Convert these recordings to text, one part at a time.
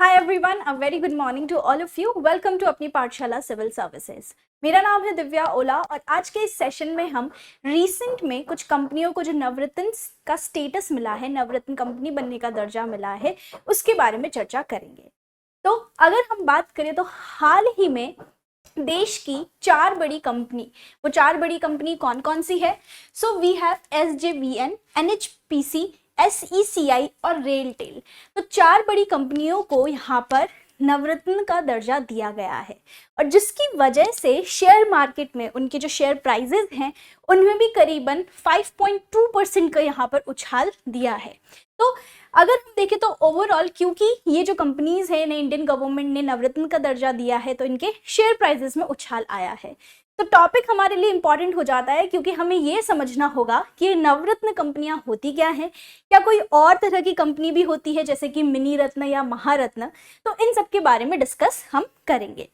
Hi everyone, a very good morning to all of you. Welcome to Apni Pathshala civil services. मेरा नाम है दिव्या ओला और आज के इस सेशन में हम रीसेंट में कुछ कंपनियों को जो नवरत्न का स्टेटस मिला है, नवरत्न कंपनी बनने का दर्जा मिला है, उसके बारे में चर्चा करेंगे। तो अगर हम बात करें तो हाल ही में देश की चार बड़ी कंपनी, वो चार बड़ी कंपनी कौन कौन सी है? So we have SJVN, NHPC, SECI और रेलटेल। तो चार बड़ी कंपनियों को यहाँ पर नवरत्न का दर्जा दिया गया है और जिसकी वजह से शेयर मार्केट में उनके जो शेयर प्राइजेस हैं उनमें भी करीबन 5.2% का यहाँ पर उछाल दिया है। तो अगर हम देखें तो ओवरऑल, क्योंकि ये जो कंपनीज है ने इंडियन गवर्नमेंट ने नवरत्न का दर्जा दिया है, तो इनके शेयर प्राइजेस में उछाल आया है। तो टॉपिक हमारे लिए इंपॉर्टेंट हो जाता है क्योंकि हमें ये समझना होगा कि नवरत्न कंपनियां होती क्या हैं, क्या कोई और तरह की कंपनी भी होती है जैसे कि मिनी रत्न या महारत्न। तो इन सब के बारे में डिस्कस हम करेंगे।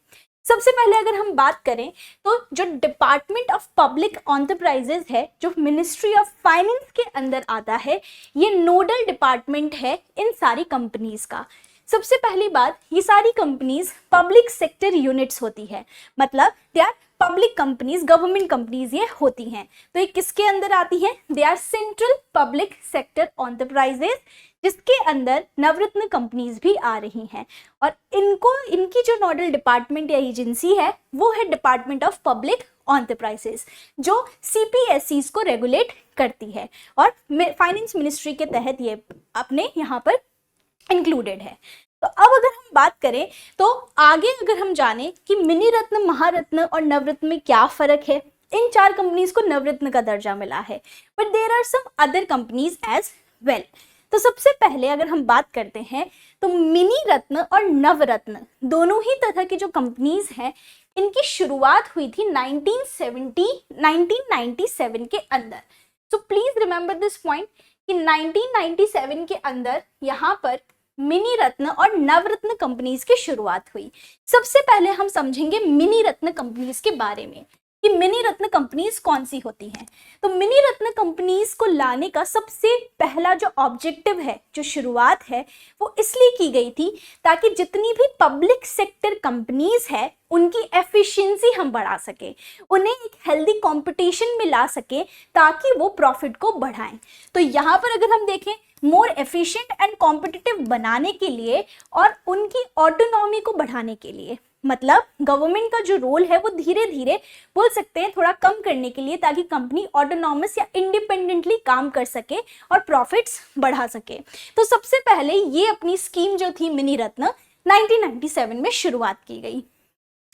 सबसे पहले अगर हम बात करें तो जो डिपार्टमेंट ऑफ पब्लिक एंटरप्राइजेज है, जो मिनिस्ट्री ऑफ फाइनेंस के अंदर आता है, ये नोडल डिपार्टमेंट है इन सारी कंपनीज का। सबसे पहली बात, ये सारी कंपनीज पब्लिक सेक्टर यूनिट्स होती है, मतलब they are public companies, government companies ये होती हैं। तो ये किसके अंदर आती हैं? They are central public sector enterprises, जिसके अंदर नवरत्न कंपनीज भी आ रही हैं। और इनकी जो नोडल डिपार्टमेंट या एजेंसी है वो है डिपार्टमेंट ऑफ पब्लिक एंटरप्राइजेज, जो CPSEs को रेगुलेट करती है और फाइनेंस मिनिस्ट्री के तहत ये अपने यहाँ पर इंक्लूडेड है। तो अब अगर हम बात करें तो आगे अगर हम जाने कि मिनी रत्न, महारत्न और नवरत्न में क्या फर्क है, इन चार कंपनीज को नवरत्न का दर्जा मिला है, but there are some other companies as well. तो सबसे पहले अगर हम बात करते हैं तो मिनी रत्न और नवरत्न दोनों ही तरह की जो कंपनीज हैं, इनकी शुरुआत हुई थी 1997 के अंदर। So please remember this point कि 1997 के अंदर यहाँ पर मिनी रत्न और नवरत्न कंपनीज की शुरुआत हुई। सबसे पहले हम समझेंगे मिनी रत्न कंपनीज के बारे में कि मिनी रत्न कंपनीज कौन सी होती हैं। तो मिनी रत्न कंपनीज को लाने का सबसे पहला जो ऑब्जेक्टिव है, जो शुरुआत है, वो इसलिए की गई थी ताकि जितनी भी पब्लिक सेक्टर कंपनीज है उनकी एफिशिएंसी हम बढ़ा सके, उन्हें एक हेल्दी कंपटीशन में ला सके ताकि वो प्रॉफिट को बढ़ाएं। तो यहाँ पर अगर हम देखें, मोर एफिशिएंट एंड कॉम्पिटिटिव बनाने के लिए और उनकी ऑटोनॉमी को बढ़ाने के लिए, मतलब गवर्नमेंट का जो रोल है वो धीरे धीरे बोल सकते हैं थोड़ा कम करने के लिए, ताकि कंपनी ऑटोनॉमस या इंडिपेंडेंटली काम कर सके और प्रॉफिट्स बढ़ा सके। तो सबसे पहले ये अपनी स्कीम जो थी मिनी रत्न 1997 में शुरुआत की गई।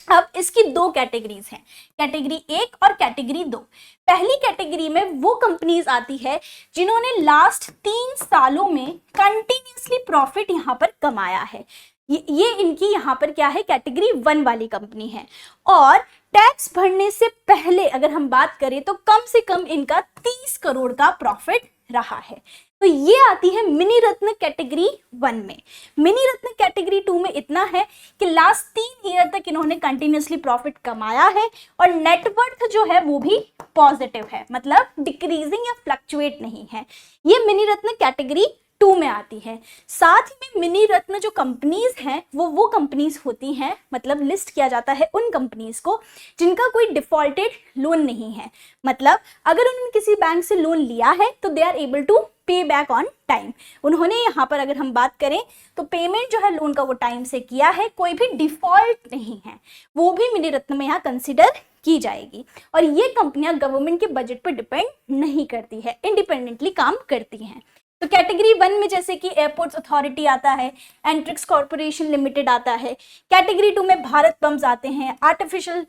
अब इसकी दो कैटेगरीज हैं, कैटेगरी 1 और कैटेगरी 2। पहली कैटेगरी में वो कंपनीज आती है जिन्होंने लास्ट 3 सालों में कंटिन्यूसली प्रॉफिट यहाँ पर कमाया है। ये इनकी यहाँ पर क्या है, कैटेगरी 1 वाली कंपनी है। और टैक्स भरने से पहले अगर हम बात करें तो कम से कम इनका 30 करोड़ का प्रॉफिट रहा है। तो ये आती है मिनी रत्न कैटेगरी 1 में। मिनी रत्न कैटेगरी 2 में इतना है कि लास्ट 3 ईयर तक इन्होंने कंटिन्यूसली प्रॉफिट कमाया है और नेटवर्थ जो है वो भी पॉजिटिव है, मतलब डिक्रीजिंग या फ्लक्चुएट नहीं है। ये मिनी रत्न कैटेगरी 2 में आती है। साथ ही में मिनी रत्न जो कंपनीज हैं वो कंपनीज होती हैं, मतलब लिस्ट किया जाता है उन कंपनीज को जिनका कोई डिफॉल्टेड लोन नहीं है, मतलब अगर उन्होंने किसी बैंक से लोन लिया है तो दे आर एबल टू पे बैक ऑन टाइम। उन्होंने यहाँ पर अगर हम बात करें तो पेमेंट जो है लोन का वो टाइम से किया है, कोई भी डिफॉल्ट नहीं है, वो भी मिनी रत्न में यहाँ कंसिडर की जाएगी। और ये कंपनियां गवर्नमेंट के बजट पर डिपेंड नहीं करती है, इंडिपेंडेंटली काम करती हैं। तो कैटेगरी 1 में जैसे कि एयरपोर्ट्स अथॉरिटी आता है, एंट्रिक्स कॉर्पोरेशन लिमिटेड आता है। कैटेगरी 2 में भारत पंप्स आते हैं, आर्टिफिशियल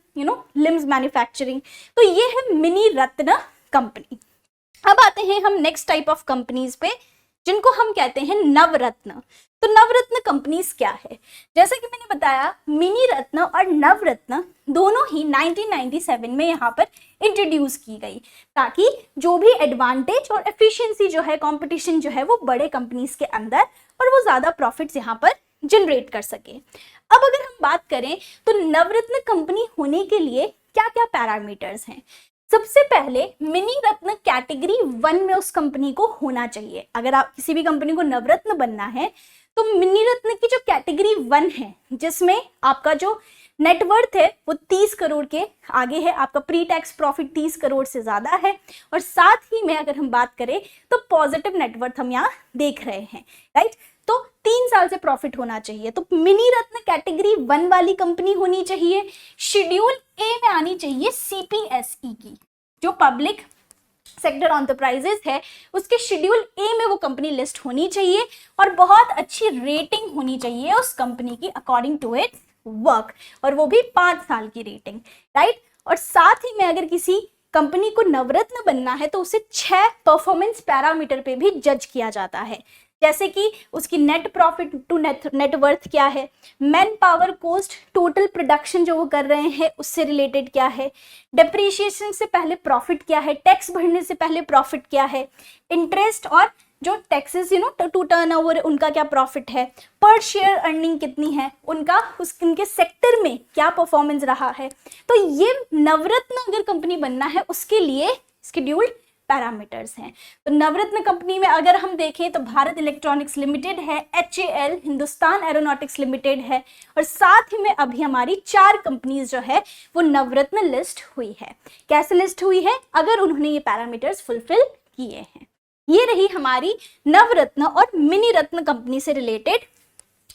लिम्स मैन्युफैक्चरिंग। तो ये है मिनी रत्न कंपनी। अब आते हैं हम नेक्स्ट टाइप ऑफ कंपनीज पे जिनको हम कहते हैं नवरत्न। तो नवरत्न कंपनीज क्या है? जैसे कि मैंने बताया, मिनी रत्न और नवरत्न दोनों ही 1997 में यहाँ पर इंट्रोड्यूस की गई ताकि जो भी एडवांटेज और एफिशिएंसी जो है, कंपटीशन जो है वो बड़े कंपनीज के अंदर और वो ज्यादा प्रॉफिट्स यहाँ पर जनरेट कर सके। अब अगर हम बात करें तो नवरत्न कंपनी होने के लिए क्या क्या पैरामीटर्स हैं? सबसे पहले मिनी रत्न कैटेगरी 1 में उस कंपनी को होना चाहिए। अगर आप किसी भी कंपनी को नवरत्न बनना है तो मिनी रत्न की जो कैटेगरी 1 है, जिसमें आपका जो नेटवर्थ है वो 30 करोड़ के आगे है, आपका प्री टैक्स प्रॉफिट 30 करोड़ से ज्यादा है, और साथ ही में अगर हम बात करें तो पॉजिटिव नेटवर्थ हम यहाँ देख रहे हैं, राइट। तो 3 साल से प्रॉफिट होना चाहिए। तो मिनी रत्न कैटेगरी 1 वाली कंपनी होनी चाहिए, शेड्यूल ए में आनी चाहिए CPSE की, जो पब्लिक सेक्टर एंटरप्राइजेस है उसके शेड्यूल ए में वो कंपनी लिस्ट होनी चाहिए, और बहुत अच्छी रेटिंग होनी चाहिए उस कंपनी की अकॉर्डिंग टू इट्स वर्क, और वो भी 5 साल की रेटिंग, राइट। और साथ ही में अगर किसी कंपनी को नवरत्न बनना है तो उसे 6 परफॉर्मेंस पैरामीटर पे भी जज किया जाता है, जैसे कि उसकी नेट प्रॉफिट टू नेटवर्थ क्या है, man power cost, total production जो वो कर रहे हैं उससे रिलेटेड क्या है, डेप्रीशिएशन से पहले प्रॉफिट क्या है, टैक्स भरने से पहले प्रॉफिट क्या है, इंटरेस्ट और जो टैक्सेस टू टर्नओवर उनका क्या प्रॉफिट है, पर शेयर अर्निंग कितनी है उनका, उनके सेक्टर में क्या परफॉर्मेंस रहा है। तो ये नवरत्न अगर कंपनी बनना है उसके लिए शेड्यूल्ड पैरामीटर्स हैं। तो नवरत्न कंपनी में अगर हम देखें तो भारत इलेक्ट्रॉनिक्स लिमिटेड है, HAL हिंदुस्तान एरोनॉटिक्स लिमिटेड है, और साथ ही में अभी हमारी 4 कंपनीज जो है वो नवरत्न लिस्ट हुई है। कैसे लिस्ट हुई है? अगर उन्होंने ये पैरामीटर्स फुलफिल किए हैं। ये रही हमारी नवरत्न और मिनी रत्न कंपनी से रिलेटेड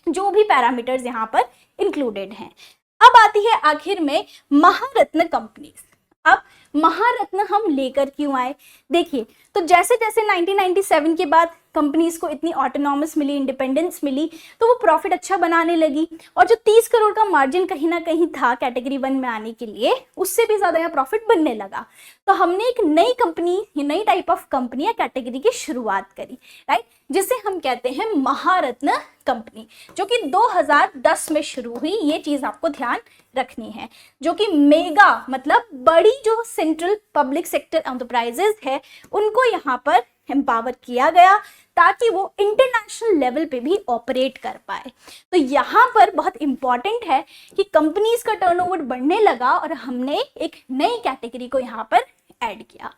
जो भी पैरामीटर्स यहाँ पर इंक्लूडेड हैं। अब आती है आखिर में महारत्न कंपनीज। अब महारत्न हम लेकर क्यों आए? देखिए, तो जैसे जैसे 1997 के बाद कंपनीज को इतनी ऑटोनॉमस मिली, इंडिपेंडेंस मिली, तो वो प्रॉफिट अच्छा बनाने लगी, और जो 30 करोड़ का मार्जिन कहीं ना कहीं था कैटेगरी 1 में आने के लिए, उससे भी ज्यादा यहाँ प्रॉफिट बनने लगा। तो हमने एक नई कंपनी, नई टाइप ऑफ कंपनी या कैटेगरी की शुरुआत करी, राइट, जिसे हम कहते हैं महारत्न कंपनी, जो कि 2010 में शुरू हुई। ये चीज आपको ध्यान रखनी है, जो कि मेगा मतलब बड़ी जो सेंट्रल पब्लिक सेक्टर एंटरप्राइजेस है उनको यहाँ पर एम्पावर किया गया ताकि वो इंटरनेशनल लेवल पे भी ऑपरेट कर पाए। तो यहाँ पर बहुत इंपॉर्टेंट है कि कंपनीज का टर्नओवर बढ़ने लगा और हमने एक नई कैटेगरी को यहाँ पर ऐड किया।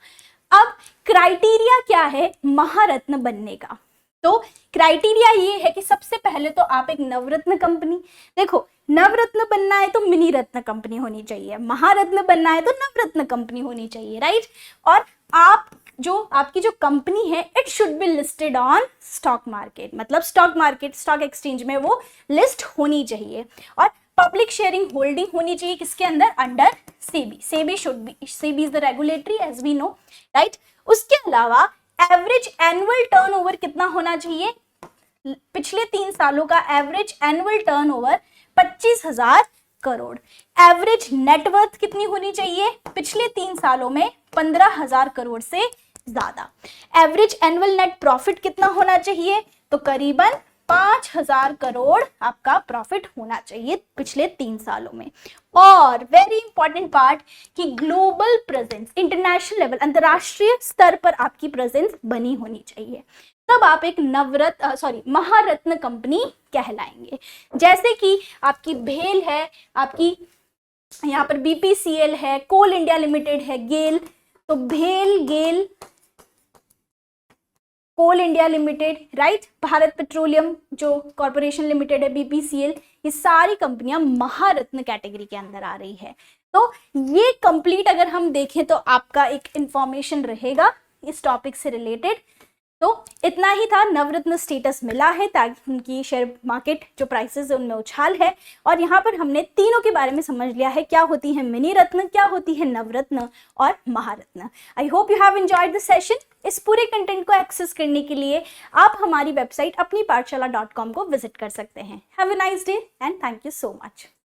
अब क्राइटेरिया क्या है महारत्न बनने का? तो क्राइटेरिया ये है कि सबसे पहले तो आप एक नवरत्न कंपनी, देखो नवरत्न बनना है तो मिनी रत्न कंपनी होनी चाहिए, महारत्न बनना है तो नवरत्न कंपनी होनी चाहिए, राइट। और आप जो आपकी जो कंपनी है it should be listed on stock market, मतलब स्टॉक मार्केट, स्टॉक एक्सचेंज में वो लिस्ट होनी चाहिए, और पब्लिक शेयरिंग होल्डिंग होनी चाहिए किसके अंदर? Under SEBI. SEBI should be, SEBI is the regulatory as we know, right. उसके अलावा एवरेज एनुअल टर्नओवर कितना होना चाहिए? पिछले 3 सालों का average annual turnover 25,000 crore. Average net worth कितनी होनी चाहिए? पिछले 3 सालों में 15,000 करोड़ से ज्यादा। एवरेज एनुअल नेट प्रॉफिट कितना होना चाहिए? तो करीबन 5,000 करोड़ आपका प्रॉफिट होना चाहिए पिछले 3 सालों में। और वेरी इंपॉर्टेंट पार्ट कि ग्लोबल प्रेजेंस, इंटरनेशनल लेवल, अंतरराष्ट्रीय स्तर पर आपकी प्रेजेंस बनी होनी चाहिए, तब आप एक महारत्न कंपनी कहलाएंगे। जैसे कि आपकी भेल है, आपकी यहाँ पर BPCL है, कोल इंडिया लिमिटेड है, गेल, तो भेल, GAIL, Coal India Limited, right, Bharat Petroleum जो कॉर्पोरेशन लिमिटेड है, BPCL, ये सारी कंपनियां महारत्न कैटेगरी के अंदर आ रही है। तो ये कंप्लीट अगर हम देखें तो आपका एक इंफॉर्मेशन रहेगा इस टॉपिक से रिलेटेड। तो इतना ही था, नवरत्न स्टेटस मिला है ताकि उनकी शेयर मार्केट जो प्राइसेस है उनमें उछाल है, और यहाँ पर हमने तीनों के बारे में समझ लिया है, क्या होती है मिनी रत्न, क्या होती है नवरत्न और Maharatna. I hope you have enjoyed the session. इस पूरे कंटेंट को एक्सेस करने के लिए आप हमारी वेबसाइट apnipathshala.com को विजिट कर सकते हैं। Have a nice day and thank you so much.